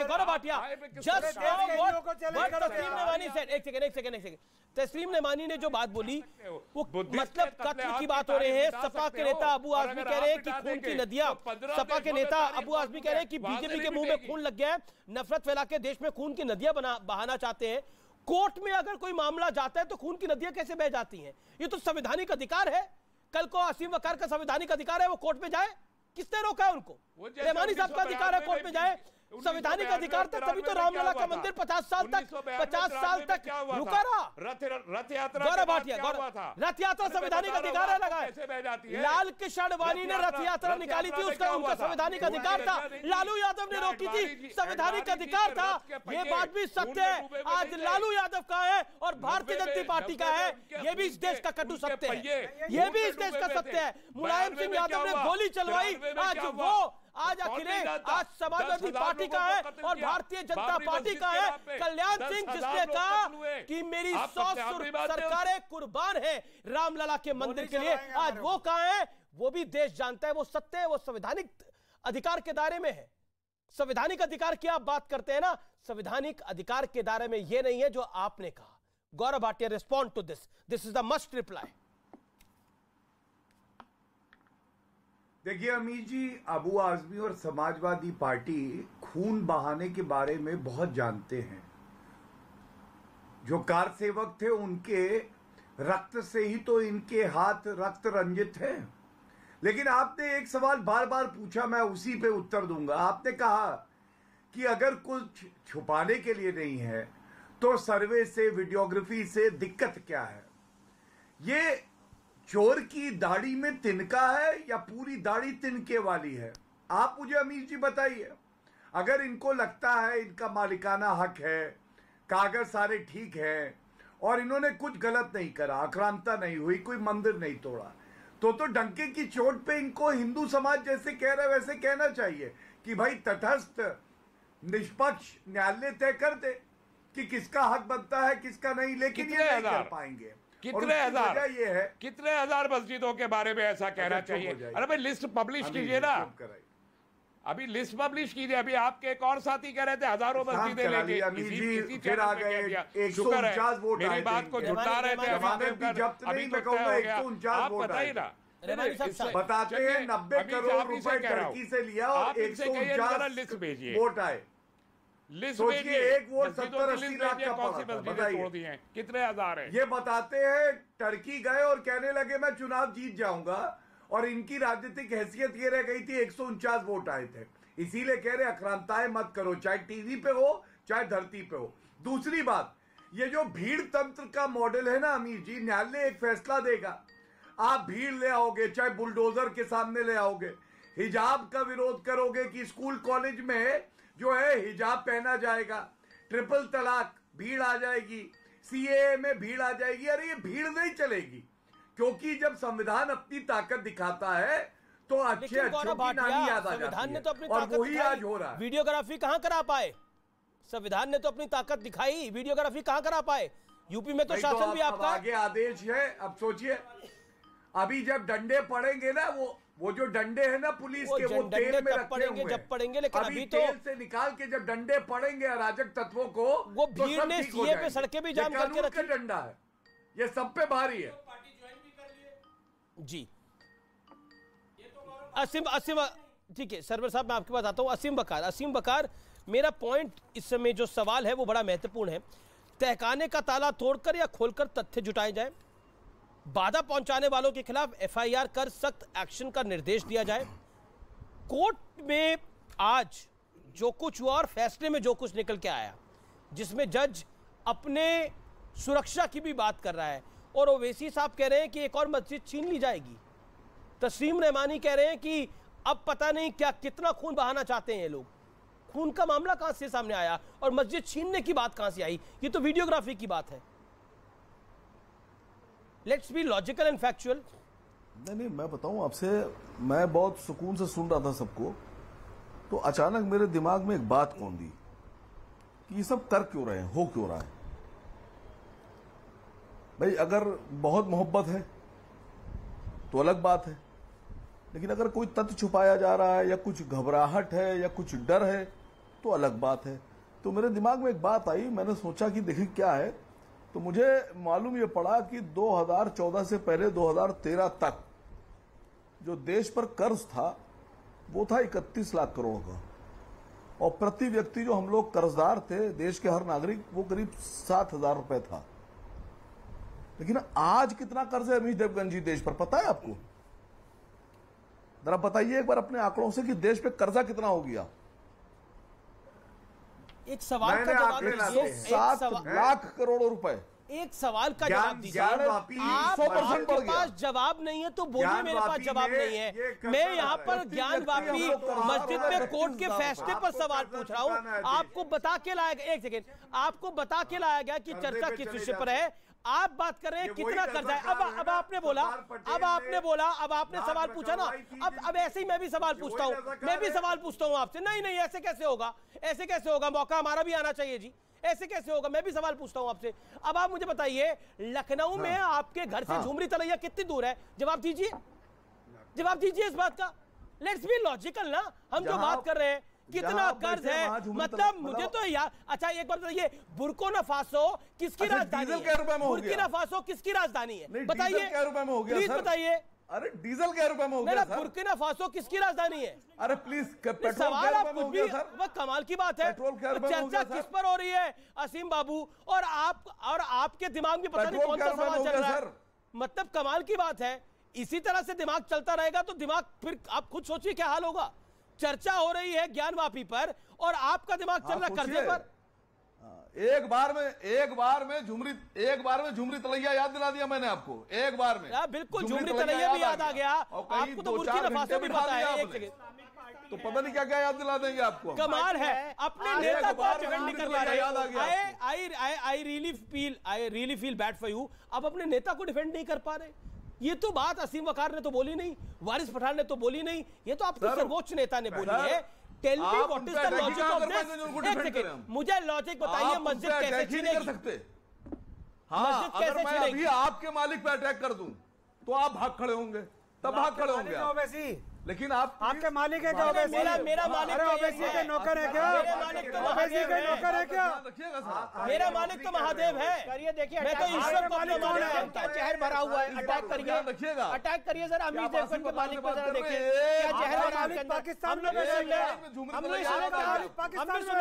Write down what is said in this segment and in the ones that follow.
Gaurav Bhatia, just तस्लीम नमानी said, एक second, तस्लीम नमानी ने जो बात बोली वो मतलब कत्ल की बात हो रही है। सपा के नेता अबू आजमी कह रहे हैं कि खून की नदियां, सपा के नेता अबू आजमी कह रहे हैं कि बीजेपी के मुंह में खून लग गया है, नफरत फैला के देश में खून की नदियां बहाना चाहते हैं। कोर्ट में अगर कोई मामला जाता है तो खून की नदियां कैसे बह जाती हैं? ये तो संवैधानिक अधिकार है। कल को असीम वकार का संवैधानिक अधिकार है वो कोर्ट में जाए, किसने रोका है उनको? रहमानी साहब का अधिकार है कोर्ट में जाए, संवैधानिक अधिकार था, तभी तो रामलला का मंदिर 50 साल तक रुका रहा। रथ यात्रा गौरव भाटिया, रथ यात्रा संवैधानिक अधिकार है लगा है। लाल कृष्ण आडवाणी ने रथ यात्रा निकाली थी, उसका उनका संवैधानिक अधिकार था। लालू यादव ने रोकी थी, संवैधानिक अधिकार था। ये बात भी सत्य है, आज लालू यादव का है और भारतीय जनता पार्टी का है। ये भी इस देश का कटु सत्य है, ये भी इस देश का सत्य है। मुलायम सिंह यादव ने गोली चलवाई, आज अखिलेश, आज समाजवादी पार्टी का है और भारतीय जनता पार्टी का है। कल्याण सिंह जिसने कहा कि मेरी 100 सरकारें कुर्बान है रामलला के मंदिर के लिए, आज वो कहां है? वो भी देश जानता है, वो सत्य है, वो संवैधानिक अधिकार के दायरे में है। संवैधानिक अधिकार की आप बात करते हैं ना, संवैधानिक अधिकार के दायरे में ये नहीं है जो आपने कहा। Gaurav Bhatia, respond to this is the must reply. देखिए अमीर जी, अबू आजमी और समाजवादी पार्टी खून बहाने के बारे में बहुत जानते हैं। जो कार सेवक थे उनके रक्त से ही तो इनके हाथ रक्त रंजित हैं। लेकिन आपने एक सवाल बार बार पूछा, मैं उसी पे उत्तर दूंगा। आपने कहा कि अगर कुछ छुपाने के लिए नहीं है तो सर्वे से, वीडियोग्राफी से दिक्कत क्या है? ये चोर की दाढ़ी में तिनका है या पूरी दाढ़ी तिनके वाली है? आप मुझे अमीर जी बताइए। अगर इनको लगता है इनका मालिकाना हक है, कागज सारे ठीक है और इन्होंने कुछ गलत नहीं करा, आक्रांता नहीं हुई, कोई मंदिर नहीं तोड़ा, तो डंके की चोट पे इनको हिंदू समाज जैसे कह रहे वैसे कहना चाहिए कि भाई तटस्थ निष्पक्ष न्यायालय तय कर दे कि किसका हक बनता है किसका नहीं। लेकिन ये नहीं कर पाएंगे। कितने हजार मस्जिदों के बारे में ऐसा कहना चाहिए? अरे भाई लिस्ट पब्लिश कीजिए ना, अभी लिस्ट पब्लिश कीजिए। अभी आपके एक और साथी कह रहे थे हजारों मस्जिदें लेके, इसी चैनल पे कह दिया। शुक्र है मेरी बात को झुठला रहे थे, अभी तो तय हो गया। आप बताइए ना, बताते हैं 90 करोड़ रुपए टर्की से लिया और 149 भेजिए वोट आए। लिस्ट सोचिए एक वोट 70-80 लाख का पड़ा। बताइए कितने हजार है? ये बताते हैं टर्की गए और कहने लगे मैं चुनाव जीत जाऊंगा और इनकी राजनीतिक हैसियत ये रह गई थी 149 वोट आए थे। इसीलिए कह रहे आक्रांताएं मत करो, चाहे टीवी पे हो चाहे धरती पे हो। दूसरी बात, ये जो भीड़ तंत्र का मॉडल है ना अमीर जी, न्यायालय एक फैसला देगा, आप भीड़ ले आओगे, चाहे बुलडोजर के सामने ले आओगे, हिजाब का विरोध करोगे कि स्कूल कॉलेज में जो है हिजाब पहना जाएगा, ट्रिपल तलाक, भीड़ आ जाएगी, सीएए में भीड़ आ जाएगी। अरे ये भीड़ नहीं चलेगी, क्योंकि जब संविधान अपनी ताकत दिखाता है तो अच्छे अच्छों की नानी याद आ जाती है, तो अपनी और वही आज हो रहा है। वीडियोग्राफी कहां करा पाए? संविधान ने तो अपनी ताकत दिखाई, वीडियोग्राफी कहां करा पाए? यूपी में तो शासन भी आपका आगे आदेश है। अब सोचिए, अभी जब डंडे पड़ेंगे ना, वो जो डंडे हैं ना पुलिस के, वो तेल में रखे हुए जब पड़ेंगे, लेकिन अभी तो तेल से निकाल के जब डंडे पड़ेंगे अराजक तत्वों को, वो भीड़ ने सीए पे सड़कें भी जाम करके रखी। डंडा है, ये सब पे भारी है जी। असीम ठीक है सरवर साहब, मैं आपके पास आता हूं। असीम बकार, मेरा पॉइंट इस समय जो सवाल है वो बड़ा महत्वपूर्ण है। तहखाने का ताला तोड़कर या खोलकर तथ्य जुटाए जाए, बाधा पहुंचाने वालों के खिलाफ एफआईआर कर सख्त एक्शन का निर्देश दिया जाए। कोर्ट में आज जो कुछ हुआ और फैसले में जो कुछ निकल के आया, जिसमें जज अपने सुरक्षा की भी बात कर रहा है और ओवैसी साहब कह रहे हैं कि एक और मस्जिद छीन ली जाएगी, तस्लीम रहमानी कह रहे हैं कि अब पता नहीं क्या कितना खून बहाना चाहते हैं ये लोग। खून का मामला कहां से सामने आया और मस्जिद छीनने की बात कहां से आई? ये तो वीडियोग्राफी की बात है। Let's be logical and factual. नहीं, मैं बताऊं आपसे, मैं बहुत सुकून से सुन रहा था सबको, तो अचानक मेरे दिमाग में एक बात कौन दी कि ये सब कर क्यों रहे हैं, हो क्यों रहा है। भाई अगर बहुत मोहब्बत है तो अलग बात है, लेकिन अगर कोई तथ्य छुपाया जा रहा है या कुछ घबराहट है या कुछ डर है तो अलग बात है। तो मेरे दिमाग में एक बात आई, मैंने सोचा कि देखिए क्या है, तो मुझे मालूम ये पड़ा कि 2014 से पहले 2013 तक जो देश पर कर्ज था वो था 31 लाख करोड़ का, और प्रति व्यक्ति जो हम लोग कर्जदार थे देश के हर नागरिक, वो करीब 7,000 रुपए था। लेकिन आज कितना कर्ज है अमित देवगन जी देश पर, पता है आपको? जरा बताइए एक बार अपने आंकड़ों से कि देश पे कर्जा कितना हो गया। एक सवाल का जवाब दीजिए। 7 लाख करोड़ रुपए। एक सवाल का जवाब दीजिए। आपके पास जवाब नहीं है तो बोलिए मेरे पास जवाब नहीं है। मैं यहाँ पर ज्ञानवापी मस्जिद में कोर्ट के फैसले पर सवाल पूछ रहा हूँ। आपको बता के लाया गया, एक सेकेंड, आपको बता के लाया गया कि चर्चा किस विषय पर है। आप बात कर रहे हैं कितना कर्जा है। अब आपने बोला, अब आपने सवाल पूछा ना, अब ऐसे ही मैं भी सवाल पूछता हूँ, आपसे। नहीं ऐसे कैसे होगा, ऐसे कैसे होगा, मौका हमारा भी आना चाहिए जी। ऐसे कैसे होगा, मैं भी सवाल पूछता हूं आपसे। अब आप मुझे बताइए, लखनऊ में आपके घर से झुमरी तलैया कितनी दूर है? जवाब दीजिए इस बात का। लेट्स बी लॉजिकल ना, हम जो बात कर रहे हैं कितना कर्ज है, मतलब मुझे तो यार। अच्छा एक बात बताइए, बुर्किना फासो किसकी राजधानी है? बुर्किना फासो किसकी राजधानी है बताइए, प्लीज बताइए। अरे डीजल क्या रुपए में हो गया सर? बुर्किना फासो किसकी राजधानी है? अरे प्लीज, पेट्रोल सवाल आप कुछ भी, वह कमाल की बात है। चर्चा किस पर हो रही है असीम बाबू? और आपके दिमाग में पता नहीं कौन सा सवाल चल रहा है। मतलब कमाल की बात है। इसी तरह से दिमाग चलता रहेगा तो दिमाग, फिर आप खुद सोचिए क्या हाल होगा। चर्चा हो रही है ज्ञानवापी पर और आपका दिमाग चल रहा कर्जे पर। एक बार में झुमरी तलैया याद दिला दिया मैंने आपको, एक बार में। बिल्कुल झुमरी तलैया भी याद आ गया। आपको तो बुर्किना फासो भी पता है। एक सेकंड, तो पता नहीं क्या क्या याद दिला देंगे आपको। कमाल है, अपने नेता को डिफेंड नहीं कर पा रहे। I really feel bad for you. आप अपने नेता को डिफेंड नहीं कर पा रहे। ये तो बात असीम वकार ने तो बोली नहीं, वारिस पठान ने तो बोली नहीं, ये तो आपके सर्वोच्च नेता ने बोली है। Tell me what is the logic of this. एक सेकंड, मुझे लॉजिक बताइए, मस्जिद कैसे छीनेगी? हाँ, अगर मैं अभी आपके मालिक पे अटैक कर दूं तो आप भाग खड़े होंगे, तब भाग खड़े होंगे। लेकिन आपके मालिक है क्या? मेरा मालिक ओवैसी के नौकर है क्या? ओवैसी के नौकर है क्या? मेरा मालिक तो महादेव है। करिए, देखिए मैं तो ईश्वर को मालिक कौन है? क्या जहर भरा हुआ है? अटैक करिए जरा अमित देवगन के मालिक पे जरा देखिए क्या जहर भरा है। पाकिस्तान में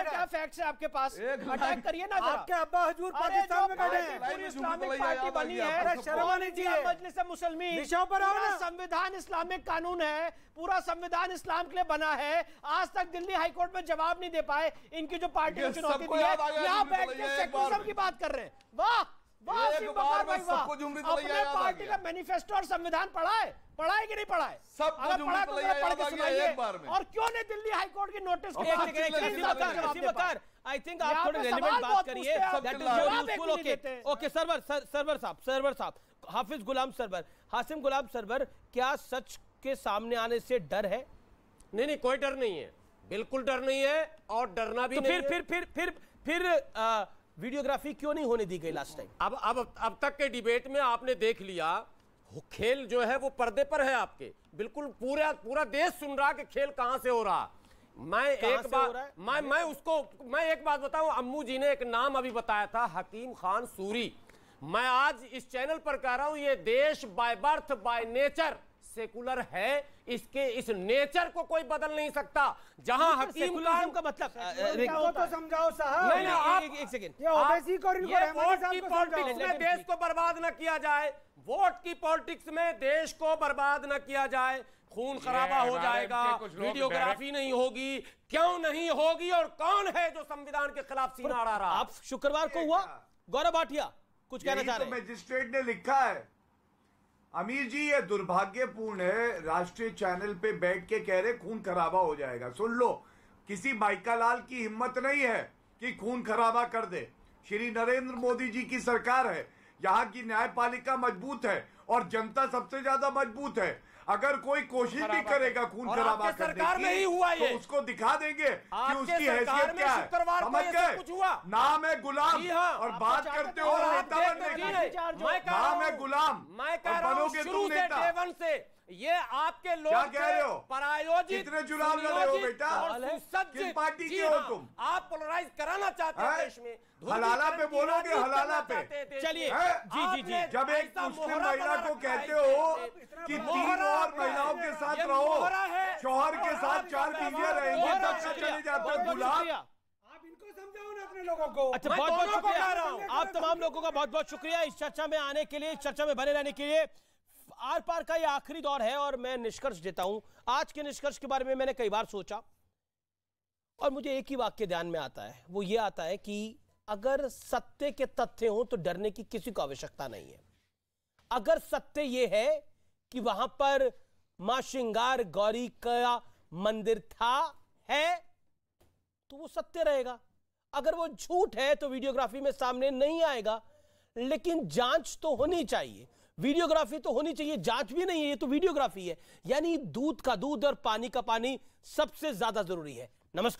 क्या फैक्ट्स है आपके पास? अटैक करिए ना। आपके अब्बा हजूर पाकिस्तान में बैठे हैं। पूरी इस्लामिक पार्टी बनी है, शर्म आनी चाहिए। मजलिस मुसलमीन, विषयों पर आओ ना। संविधान इस्लामिक कानून है, पूरा संविधान इस्लाम के लिए बना है। आज तक दिल्ली हाईकोर्ट में जवाब नहीं दे पाए। इनकी जो पार्टी ने चुनौती दी है, यहाँ बैठ के सेक्युलरिज्म की बात कर रहे हैं। वाह वाह, अपने पार्टी का मैनिफेस्टो और संविधान पढ़ा है कि नहीं पढ़ा है? अगर पढ़ा तो पढ़ के सुनाइए। और क्यों नहीं दिल्ली हाईकोर्ट की नोटिस? आई थिंक आप थोड़ी रेलेवेंट बात करिए, that is more useful. Okay Sarwar Sahab, Hafiz Ghulam Sarwar, Hashim Ghulam Sarwar, क्या सच के सामने आने से डर है? नहीं, कोई डर नहीं है, बिल्कुल डर नहीं है, और डरना भी नहीं है। फिर वीडियोग्राफी क्यों नहीं होने दी गई लास्ट टाइम? अब तक के डिबेट में आपने देख लिया, खेल जो है वो पर्दे पर है आपके। बिल्कुल पूरा देश सुन रहा कि खेल कहां से हो रहा। मैं एक बात बताऊं, अम्मू जी ने एक नाम अभी बताया था, हकीम खान सूरी। मैं आज इस चैनल पर कह रहा हूं, ये देश by birth by nature secular है। इस नेचर को कोई बदल नहीं सकता। जहां हकीम का मतलब तो समझाओ साहब। एक सेकंड, ये वोट की पॉलिटिक्स में देश को बर्बाद न किया जाए, वोट की पॉलिटिक्स में देश को बर्बाद न किया जाए। खून खराबा हो जाएगा, वीडियोग्राफी नहीं होगी, क्यों नहीं होगी? और कौन है जो संविधान के खिलाफ सीना अड़ा रहा? आप शुक्रवार को हुआ, गौरव भाटिया कुछ कहना चाह रहे हैं? मजिस्ट्रेट ने लिखा है, अमीर जी ये दुर्भाग्यपूर्ण है, राष्ट्रीय चैनल पे बैठ के कह रहे खून खराबा हो जाएगा। सुन लो, किसी माइका लाल की हिम्मत नहीं है कि खून खराबा कर दे। श्री नरेंद्र मोदी जी की सरकार है, यहाँ की न्यायपालिका मजबूत है और जनता सबसे ज्यादा मजबूत है। अगर कोई कोशिश भी करेगा खून खराबा करने की, तो उसको दिखा देंगे कि उसकी हैसियत क्या है। समझ गए? नाम है गुलाम और बात करते हो नेता बनने की। नाम है गुलाम, मैं कह रहा हूं शुरू से डे वन से ये आपके लोग क्या कह रहे हो? परायोजित कितने चुनाव लड़ रहे हो बेटा? किस पार्टी के हो तुम? आप पोलराइज कराना चाहते हैं देश में। हलाला पे बोलोगे, हलाला पे। चलिए जी जी। जब एक मुस्लिम महिला को कहते हो कि 3 और महिलाओं के साथ रहो, शौहर के साथ 4 बीवियां रहेंगी, तब से चले जाते हो गुलाम। आप इनको समझाओ ना अपने लोगों को। अच्छा, बहुत बहुत शुक्रिया आप तमाम लोगों का, बहुत बहुत शुक्रिया इस चर्चा में आने के लिए, इस चर्चा में बने रहने के लिए। आर पार का ये आखिरी दौर है और मैं निष्कर्ष देता हूं। आज के निष्कर्ष के बारे में मैंने कई बार सोचा और मुझे एक ही वाक्य ध्यान में आता है, वो ये आता है कि अगर सत्य के तथ्य हो तो डरने की किसी को आवश्यकता नहीं है। अगर सत्य ये है कि वहां पर मां श्रृंगार गौरी का मंदिर था है तो वो सत्य रहेगा। अगर वो झूठ है तो वीडियोग्राफी में सामने नहीं आएगा। लेकिन जांच तो होनी चाहिए, वीडियोग्राफी तो होनी चाहिए, जांच भी नहीं है, ये तो वीडियोग्राफी है। यानी दूध का दूध और पानी का पानी सबसे ज्यादा जरूरी है। नमस्कार।